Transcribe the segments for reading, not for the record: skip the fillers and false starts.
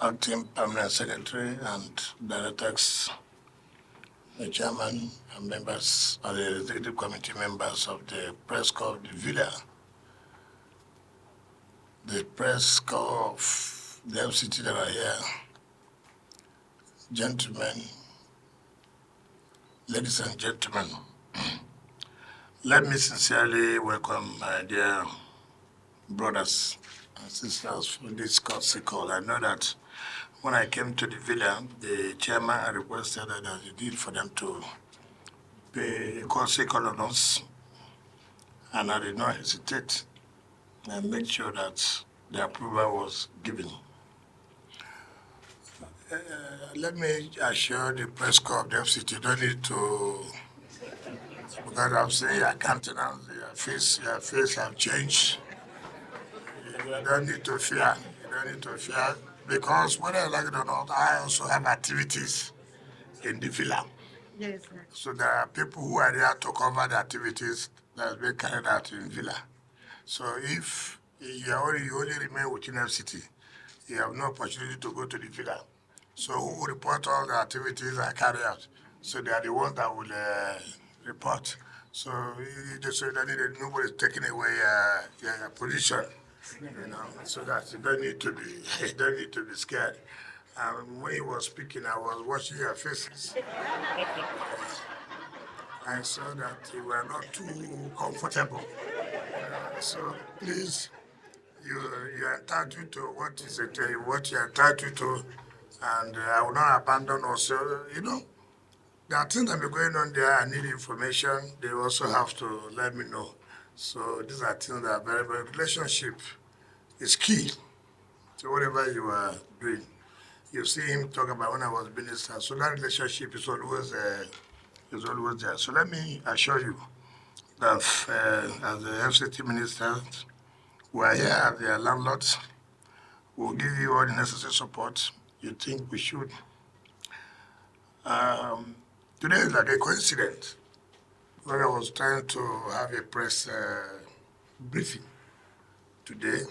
Acting Permanent Secretary and Directors, the Chairman and members of the Executive Committee members of the Press Corps of the Villa, the Press Corps of the FCT that are here, gentlemen, ladies and gentlemen, let me sincerely welcome my dear brothers and sisters for this courtesy call. I know that when I came to the villa, the chairman had requested that as he did for them to pay a courtesy call on us, and I did not hesitate and make sure that the approval was given. Let me assure the press corps of the FCT, don't need to, because I'm saying your countenance, your face have changed. You don't need to fear. You don't need to fear, because whether I like it or not, I also have activities in the villa. Yes, sir. So there are people who are there to cover the activities that have been carried out in villa. So if you only remain within FCT, you have no opportunity to go to the villa. So who will report all the activities I carry out? So they are the ones that will report. So you just say that nobody is taking away your position, so that you don't need to be scared. When he was speaking, I was watching your faces. I saw that you were not too comfortable. So please, you're entitled to what you're entitled to, and I will not abandon also. There are things that are going on there. I need information. They also have to let me know. So these are things that are very, very relationship is key to whatever you are doing. You see him talk about when I was minister. So that relationship is always there. So let me assure you that as the FCT minister, we are here as their landlords. We'll give you all the necessary support you think we should. Today is like a coincidence. When I was trying to have a press briefing today,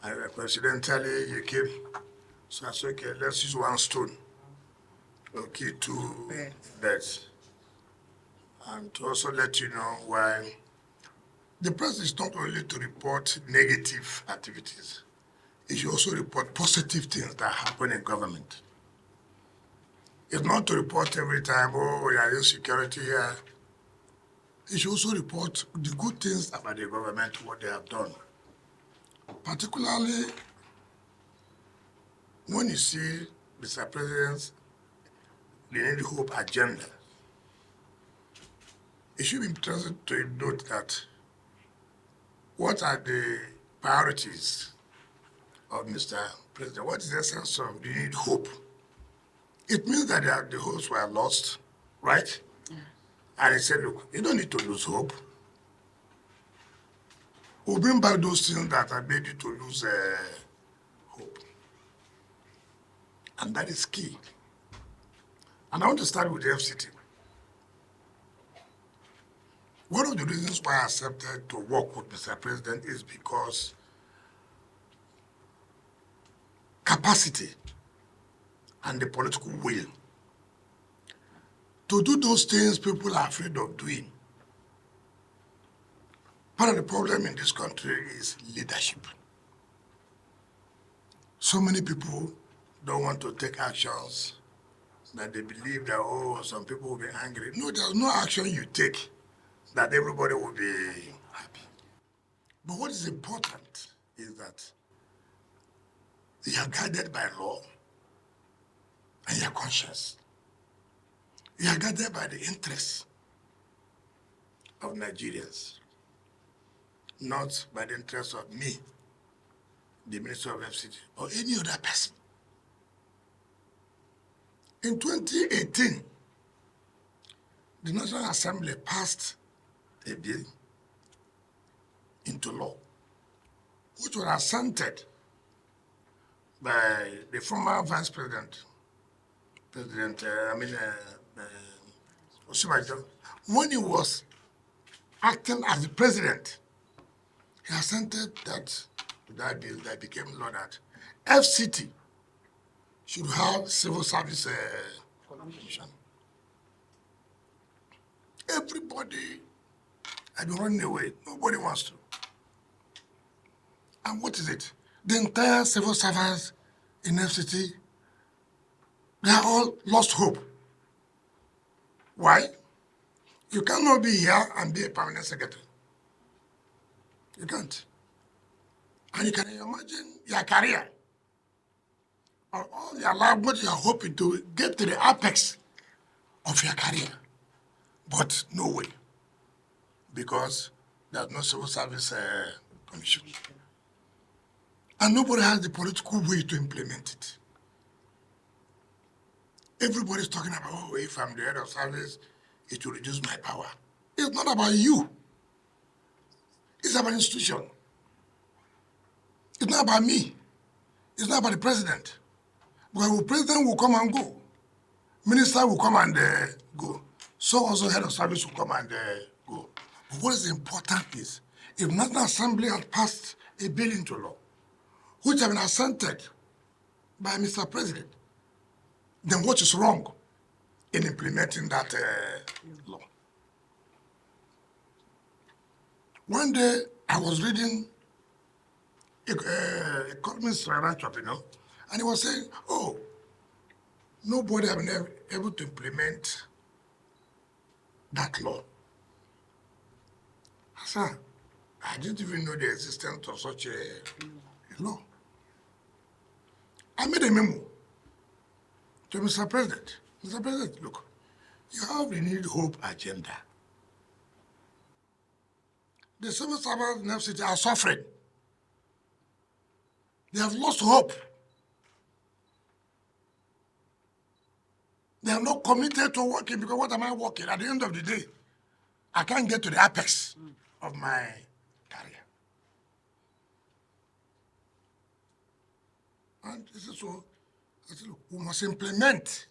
and coincidentally you came. So I said, okay, let's use one stone. Okay, two beds. And to also let you know why the press is not only to report negative activities, it should also report positive things that happen in government. It's not to report every time, oh, there is insecurity here. It should also report the good things about the government, what they have done. Particularly when you see Mr. President's Renewed Hope agenda, it should be interesting to note that what are the priorities of Mr. President? What is the essence of renewed hope? It means that the hopes were lost, right? Yeah. And he said, look, you don't need to lose hope. We'll bring back those things that have made you to lose hope. And that is key. And I want to start with the FCT. One of the reasons why I accepted to work with Mr. President is because capacity and the political will to do those things people are afraid of doing. Part of the problem in this country is leadership. So many people don't want to take actions that they believe that, oh, some people will be angry. No, there's no action you take that everybody will be happy. But what is important is that you are guided by law and you are conscious. You are guided by the interests of Nigerians, not by the interests of me, the Minister of FCT, or any other person. In 2018, the National Assembly passed a bill into law, which was assented by the former Vice President, Osinbajo, when he was acting as the president. He assented that bill that became law that FCT should have Civil Service Commission. Everybody had been running away. Nobody wants to. And what is it? The entire civil servants in FCT, they are all lost hope. Why? You cannot be here and be a permanent secretary. You can't. And you can imagine your career, or all your life, what you are hoping to get to the apex of your career. But no way, because there's no civil service commission. And nobody has the political way to implement it. Everybody's talking about, oh, if I'm the head of service, it will reduce my power. It's not about you. It's about institution. It's not about me. It's not about the president. Because the president will come and go. Minister will come and go. So also head of service will come and go. But what is important is, if National Assembly has passed a bill into law, which have been assented by Mr. President, then what is wrong in implementing that law? One day, I was reading economist write-up, and he was saying, oh, nobody has been able to implement that law. I said, I didn't even know the existence of such a law. I made a memo to Mr. President. Mr. President, look, you have the Renewed Hope agenda. The civil servants in FCT are suffering. They have lost hope. They are not committed to working, because what am I working? At the end of the day, I can't get to the apex of my career. And this is so, I said, look, we must implement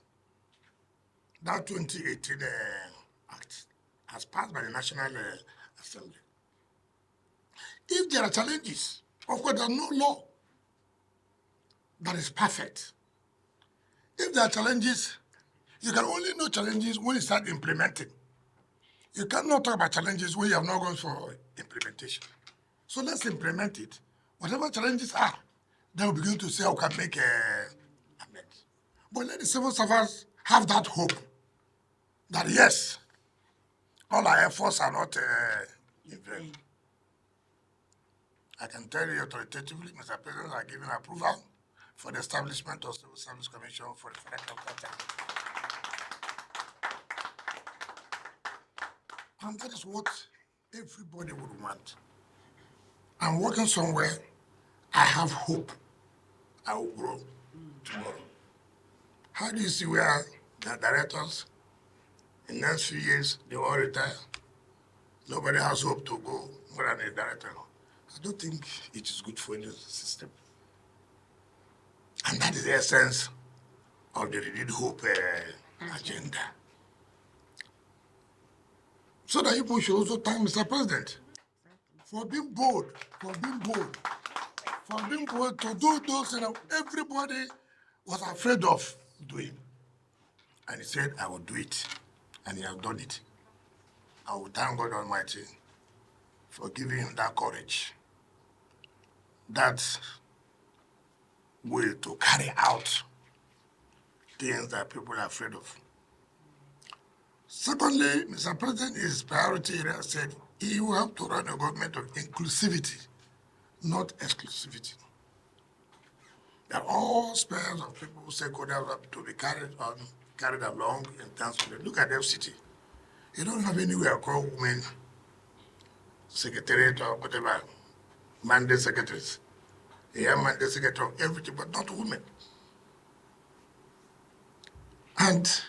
that 2018 Act as passed by the National Assembly. If there are challenges, of course, there's no law that is perfect. If there are challenges, you can only know challenges when you start implementing. You cannot talk about challenges when you have not gone for implementation. So let's implement it. Whatever challenges are, then we'll begin to say how we can make amends. But let the civil servants have that hope that yes, all our efforts are not in vain. I can tell you authoritatively, Mr. President, I given approval for the establishment of Civil Service Commission for the federal government. And that is what everybody would want. I'm working somewhere, I have hope I will grow tomorrow. How do you see where the directors, in the next few years, they will all retire? Nobody has hope to go more than a director. I don't think it is good for the system. And that is the essence of the Renewed Hope agenda. So that people should also thank Mr. President for being bold, for being bold to do those that everybody was afraid of doing. And he said, I will do it. And he has done it. I will thank God Almighty for giving him that courage, that will to carry out things that people are afraid of. Secondly, Mr. President, his priority area said he will have to run a government of inclusivity, not exclusivity. That all spheres of people, stakeholders have to be carried along in terms of, look at FCT. You don't have anywhere called women secretariat or whatever, mandate secretaries. They have mandate secretary of everything, but not women. And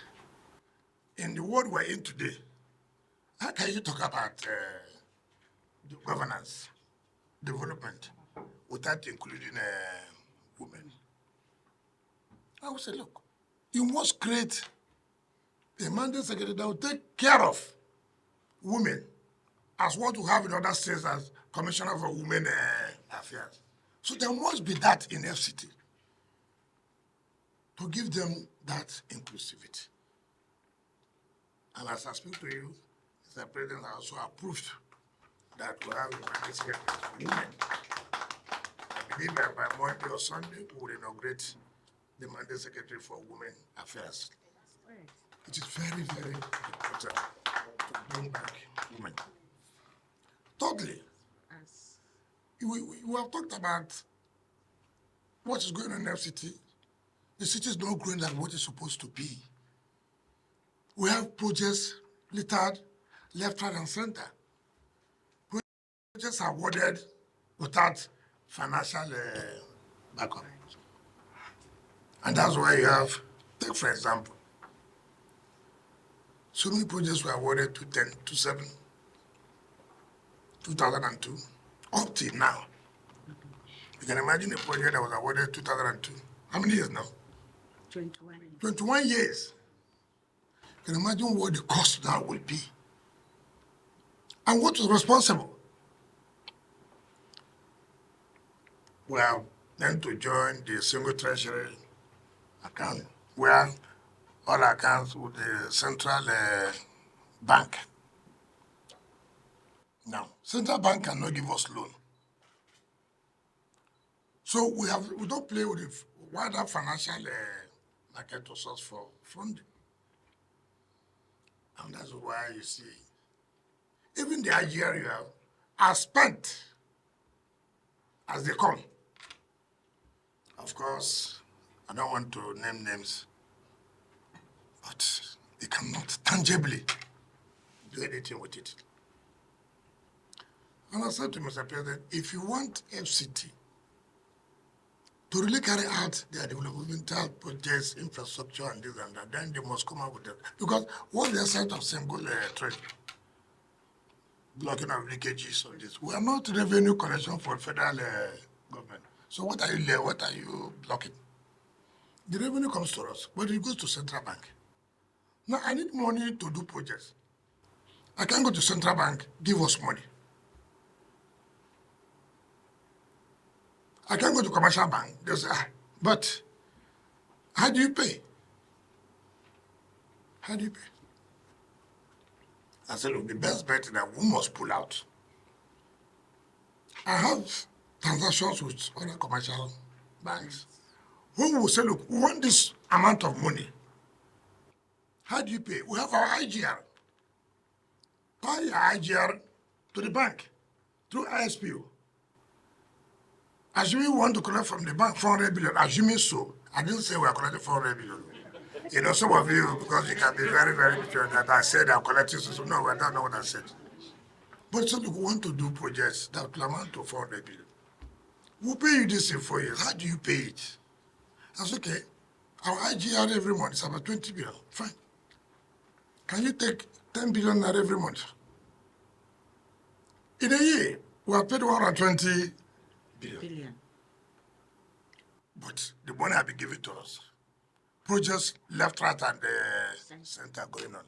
in the world we're in today, how can you talk about governance, development, without including women? I would say, look, you must create a mandate secretary that will take care of women as what we have in other states as Commissioner for Women Affairs. So there must be that in FCT to give them that inclusivity. And as I speak to you, Mr. President also approved that we have a mandate secretary for women. I believe that by Monday or Sunday, we will inaugurate the mandate secretary for women affairs. It is very, very important to bring back women. Thirdly, we have talked about what is going on in FCT. The city is not growing like what it's supposed to be. We have projects littered left, right, and center. Projects are awarded without financial backup. And that's why you have, take for example, so many projects were awarded 2007, 2002, up till now. You can imagine a project that was awarded 2002. How many years now? 21. 21 years. You can imagine what the cost now will be. And what is responsible? We are then to join the single treasury account, where all accounts with the central bank. Now, central bank cannot give us loan. So we don't play with the wider financial market to source for funding. And that's why you see, even the IGR are spent as they come. Of course, I don't want to name names, but they cannot tangibly do anything with it. And I said to Mr. President, if you want FCT to really carry out their developmental projects, infrastructure, and this and that, then they must come up with it. Because what's the essence of single trade? Blocking of leakages on this. We are not revenue collection for federal government. So what are you blocking? The revenue comes to us, but it goes to central bank. Now I need money to do projects. I can't go to central bank, give us money. I can't go to commercial bank. They say, but how do you pay? How do you pay? I said, look, the best bet is that we must pull out. I have transactions with other commercial banks. When we will say, look, we want this amount of money. How do you pay? We have our IGR. Pay your IGR to the bank through ISPO. Assuming we want to collect from the bank 400 billion, assuming so, I didn't say we are collecting 400 billion. You know, some of you, because you can be very, very sure that I said I'm collecting, so no, I don't know what I said. But so look, we want to do projects that will amount to 400 billion. We'll pay you this in 4 years. How do you pay it? I said, okay, our IGR every month is about 20 billion. Fine. Can you take 10 billion every month? In a year, we have paid 120 billion. But the money have been given to us. Projects left, right, and center going on.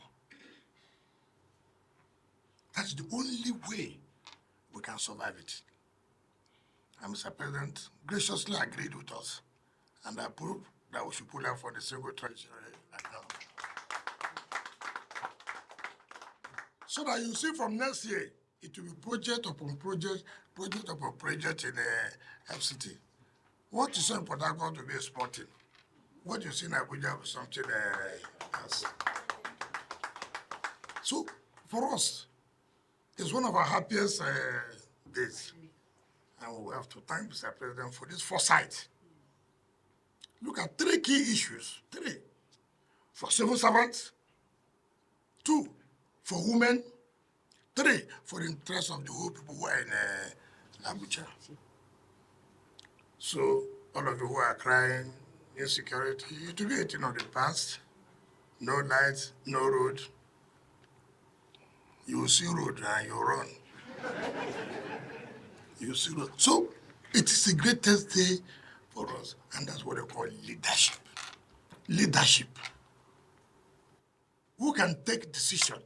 That's the only way we can survive it. And Mr. President graciously agreed with us and approved that we should pull out for the single treasury account. So that you see from next year, it will be project upon project, project upon project in FCT. What you saw in Port Harcourt will be a small thing. What you see in Abuja will be something else. So, for us, it's one of our happiest days. And we have to thank Mr. President for this foresight. Look at 3 key issues. 3. For civil servants. 2. For women. 3. For the interest of the whole people who are in Abuja. So, all of you who are crying, insecurity, it will be a thing of the past. No lights, no road. You will see road and you run. You see road. So, it is the greatest day for us, and that's what they call leadership. Leadership. Who can take decision?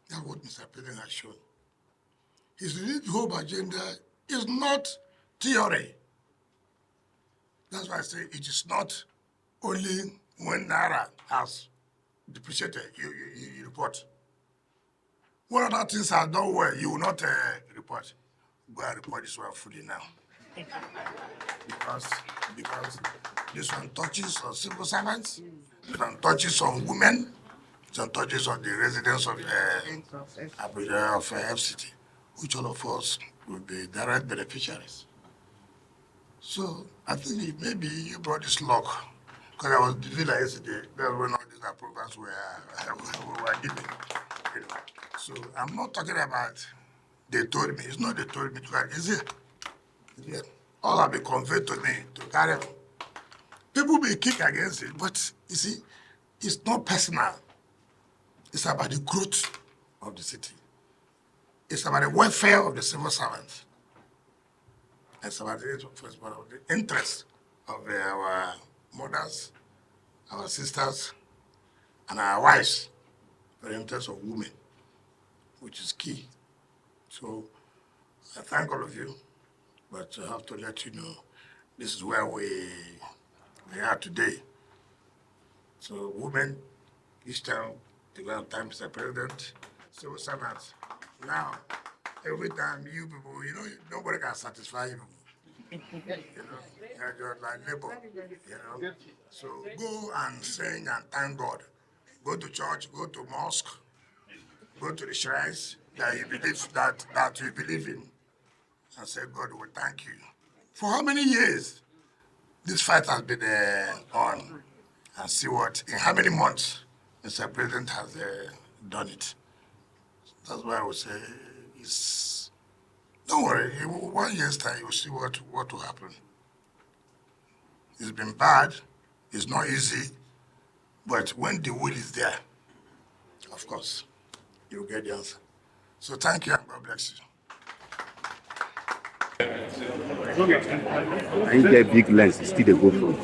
That's what Mr. President has shown. His lead hope agenda is not theory. That's why I say it is not only when Naira has depreciated, you report. What other things are done well, you will not report. Go and report this one fully now. because this one touches on civil servants, this one touches on women, this one touches on the residents of FCT, which all of us will be direct beneficiaries. So I think maybe you brought this luck, because I was the villa yesterday. That's when all these approvals were given. You know. So I'm not talking about they told me. It's not they told me to carry. Is it? Yeah. All have been conveyed to me to carry. People may kick against it, but you see, it's not personal. It's about the growth of the city. It's about the welfare of the civil servants. It's about the interest of our mothers, our sisters, and our wives, for the interest of women, which is key. So I thank all of you, but I have to let you know this is where we are today. So women, each time, develop time, Mr. President, civil servants. Now, every time you people, nobody can satisfy you. You're like labor, So go and sing and thank God. Go to church, go to mosque, go to the shrines that you believe that you believe in, and say, God will thank you. For how many years this fight has been on, and see what in how many months Mr. President has done it. That's why I would say don't worry. In 1 year's time, you'll see what will happen. It's been bad. It's not easy. But when the will is there, of course, you'll get the answer. So thank you and God bless you. I get big lens, still they go through.